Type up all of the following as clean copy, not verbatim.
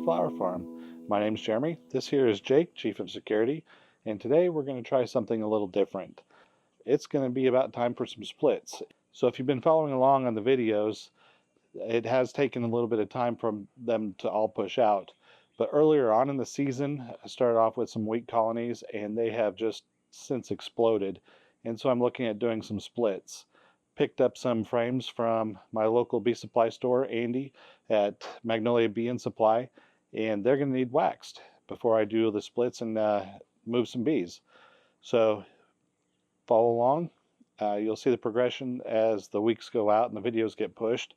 Flower Farm. My name's Jeremy. This here is Jake, Chief of Security, and today we're going to try something a little different. It's going to be about time for some splits. So if you've been following along on the videos, it has taken a little bit of time for them to all push out. But earlier on in the season, I started off with some weak colonies, and they have just since exploded. And so I'm looking at doing some splits. Picked up some frames from my local bee supply store, Andy, at Magnolia Bee Supply, and they're going to need waxed before I do the splits and move some bees. So follow along. You'll see the progression as the weeks go out and the videos get pushed,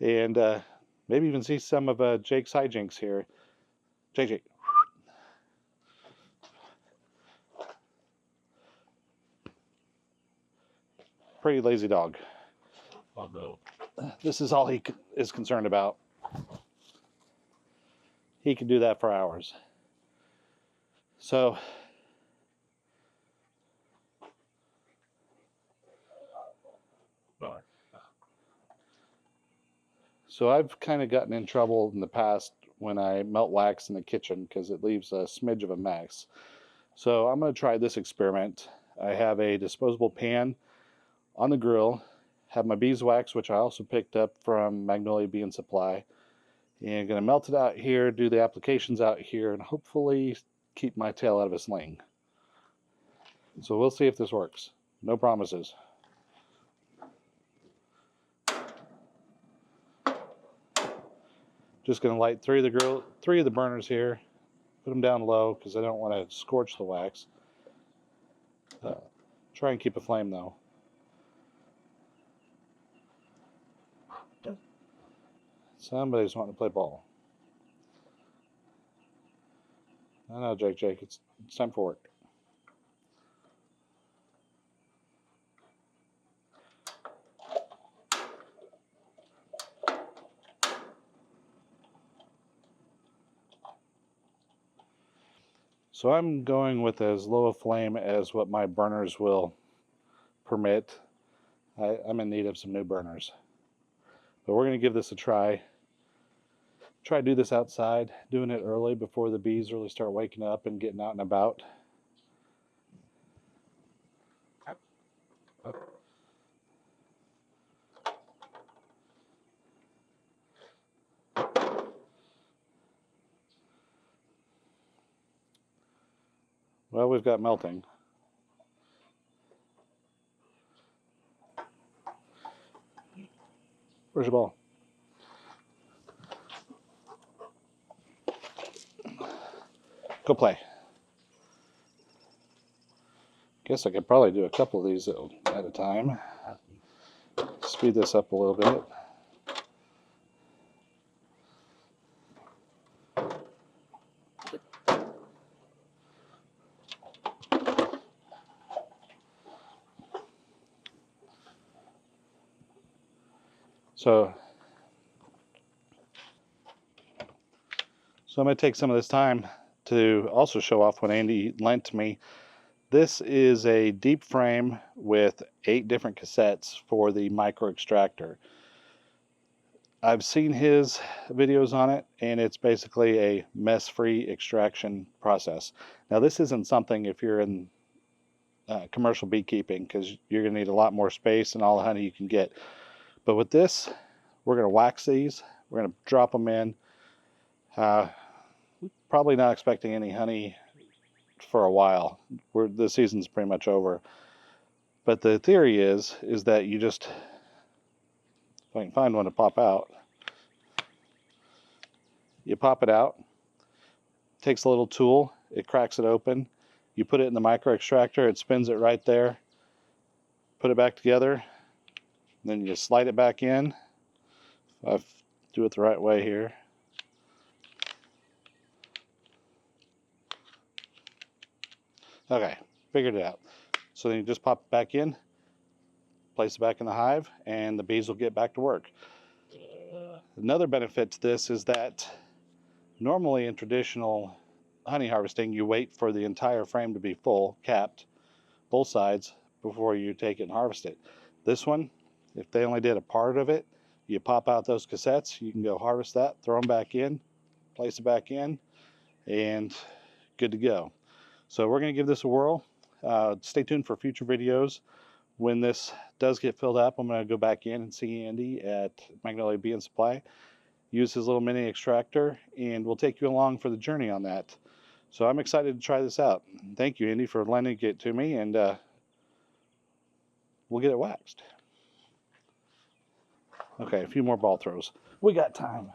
and maybe even see some of Jake's hijinks here. JJ. Pretty lazy dog. Oh no. This is all he is concerned about. He could do that for hours. So I've kind of gotten in trouble in the past when I melt wax in the kitchen because it leaves a smidge of a mess. So I'm going to try this experiment. I have a disposable pan on the grill, have my beeswax, which I also picked up from Magnolia Bee Supply, and I'm going to melt it out here, do the applications out here, and hopefully keep my tail out of a sling. So we'll see if this works. No promises. Just going to light three of the burners here, put them down low because I don't want to scorch the wax. Try and keep a flame though. Somebody's wanting to play ball. I know, Jake, it's time for work. So I'm going with as low a flame as what my burners will permit. I'm in need of some new burners. But we're going to give this a try. Try to do this outside, doing it early before the bees really start waking up and getting out and about. Well, we've got melting. Where's your ball? Go play. Guess I could probably do a couple of these at a time. Speed this up a little bit. So I'm going to take some of this time to also show off what Andy lent me. This is a deep frame with 8 different cassettes for the micro extractor. I've seen his videos on it, and it's basically a mess-free extraction process. Now, this isn't something if you're in commercial beekeeping, because you're going to need a lot more space and all the honey you can get. But with this, we're going to wax these. We're going to drop them in. Probably not expecting any honey for a while. The season's pretty much over. But the theory is that you just, if I can find one to pop out, you pop it out. Takes a little tool. It cracks it open. You put it in the micro extractor. It spins it right there. put it back together, then you slide it back in. I do it the right way here. Okay, figured it out. So then you just pop it back in, place it back in the hive, and the bees will get back to work. Another benefit to this is that normally in traditional honey harvesting, you wait for the entire frame to be full, capped, both sides, before you take it and harvest it. This one, if they only did a part of it, you pop out those cassettes, you can go harvest that, throw them back in, place it back in, and good to go. So we're going to give this a whirl. Stay tuned for future videos. When this does get filled up, I'm going to go back in and see Andy at Magnolia Bee Supply, use his little mini extractor, and we'll take you along for the journey on that. So I'm excited to try this out. Thank you, Andy, for lending it to me, and we'll get it waxed. Okay, a few more ball throws. We got time.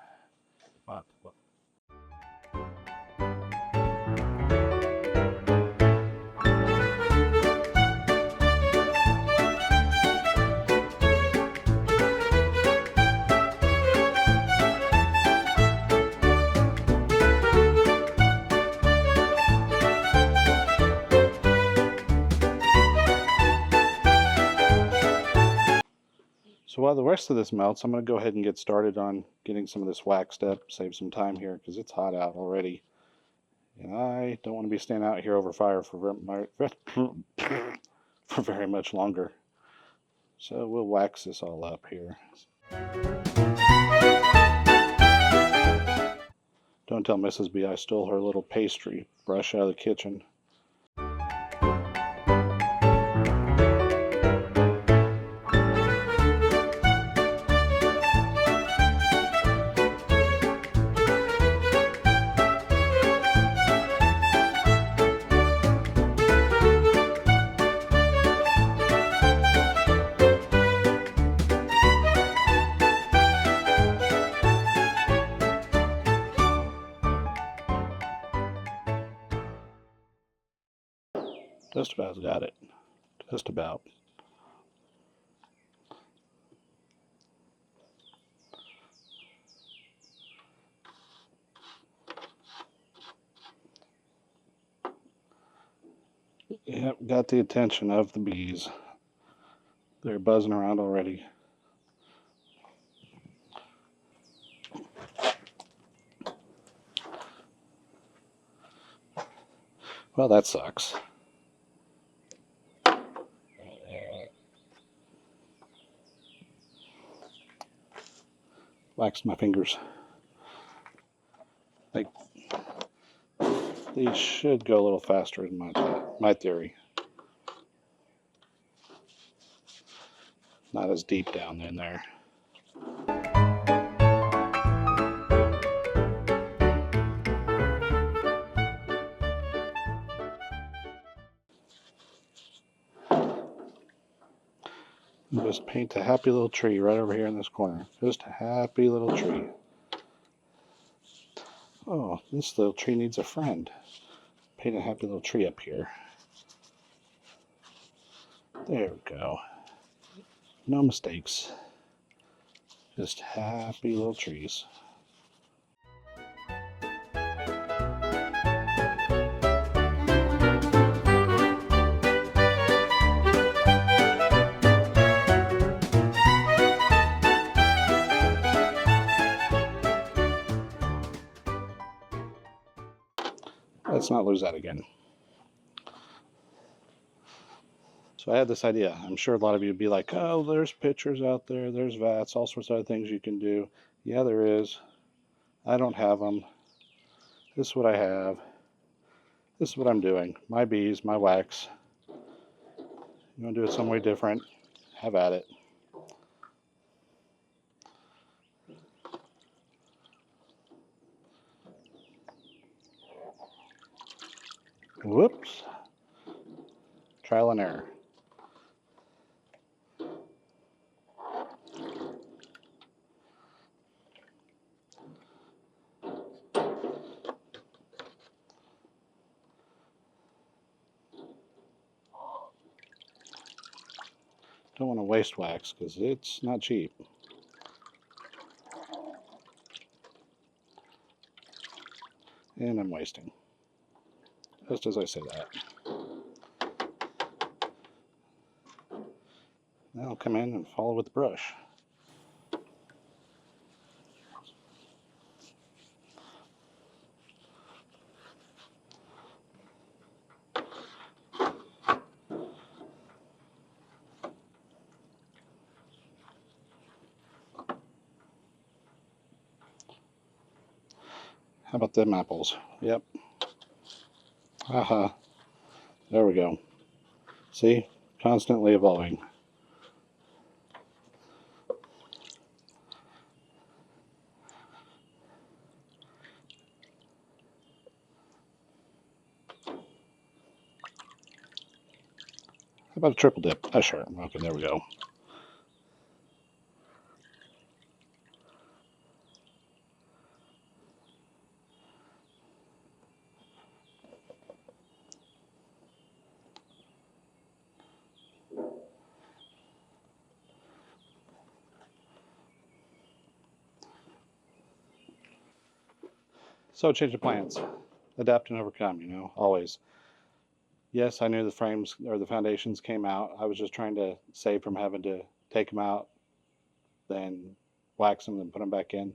So while the rest of this melts, I'm going to go ahead and get started on getting some of this waxed up, save some time here because it's hot out already. And I don't want to be standing out here over fire for very much longer. So we'll wax this all up here. Don't tell Mrs. B I stole her little pastry brush out of the kitchen. Just about got it. Just about. Yep, got the attention of the bees. They're buzzing around already. Well, that sucks. Waxed my fingers. These should go a little faster in my theory. Not as deep down in there. Just paint a happy little tree right over here in this corner. Just a happy little tree. Oh, this little tree needs a friend. Paint a happy little tree up here. There we go. No mistakes. Just happy little trees. Let's not lose that again. So I had this idea. I'm sure a lot of you would be like, oh, there's pictures out there, there's vats, all sorts of other things you can do. Yeah, there is. I don't have them. This is what I have. This is what I'm doing. My bees, my wax. You want to do it some way different? Have at it. Whoops. Trial and error. Don't want to waste wax because it's not cheap. And I'm wasting. Just as I say that. Now I'll come in and follow with the brush. How about them apples? Yep. Aha. There we go. See? Constantly evolving. How about a triple dip? Oh, sure. Okay, there we go. So change of plans. Adapt and overcome, you know, always. Yes, I knew the frames or the foundations came out. I was just trying to save from having to take them out, then wax them and put them back in.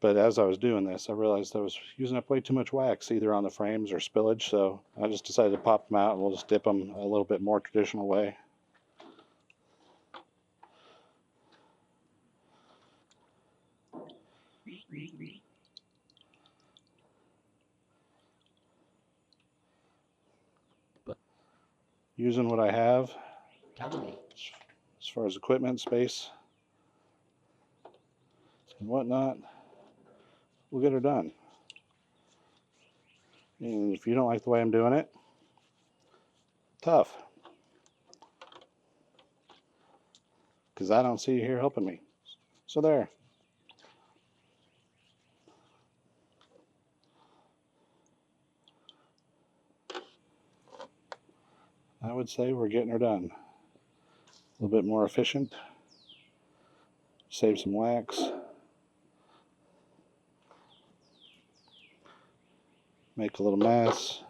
But as I was doing this, I realized I was using up way too much wax, either on the frames or spillage, so I just decided to pop them out and we'll just dip them a little bit more traditional way. Using what I have as far as equipment, space, and whatnot, we'll get her done. And if you don't like the way I'm doing it, tough. Because I don't see you here helping me. So there. I would say we're getting her done. A little bit more efficient. Save some wax. Make a little mess.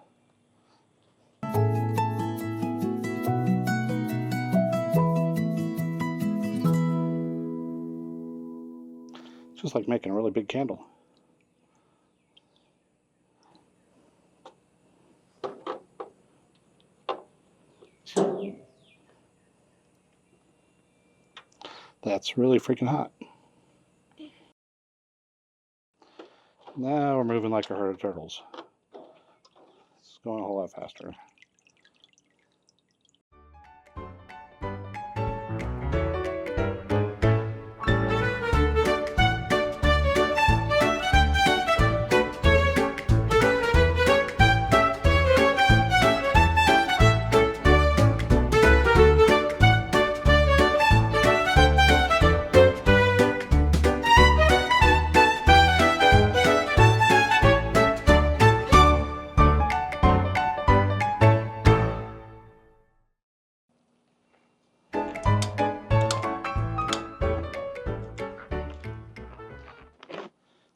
Just like making a really big candle. That's really freaking hot. Now we're moving like a herd of turtles. It's going a whole lot faster.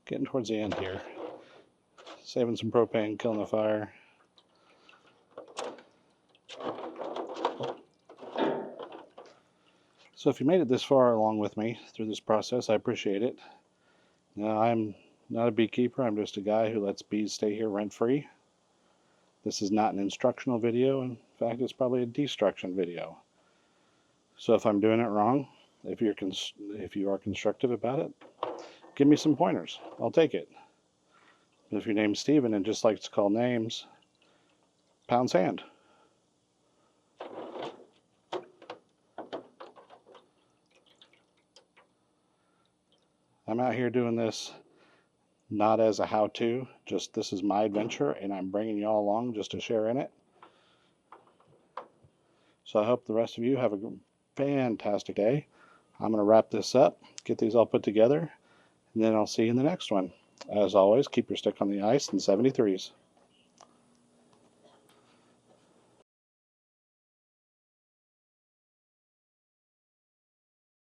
Getting towards the end here. Saving some propane, killing the fire. So if you made it this far along with me through this process, I appreciate it. Now, I'm not a beekeeper. I'm just a guy who lets bees stay here rent-free. This is not an instructional video. In fact, it's probably a destruction video. So if I'm doing it wrong, if you are constructive about it, give me some pointers. I'll take it. If your name's Steven and just likes to call names, pound sand. I'm out here doing this not as a how-to, just this is my adventure and I'm bringing y'all along just to share in it. So I hope the rest of you have a fantastic day. I'm going to wrap this up, get these all put together, and then I'll see you in the next one. As always, keep your stick on the ice in 73s.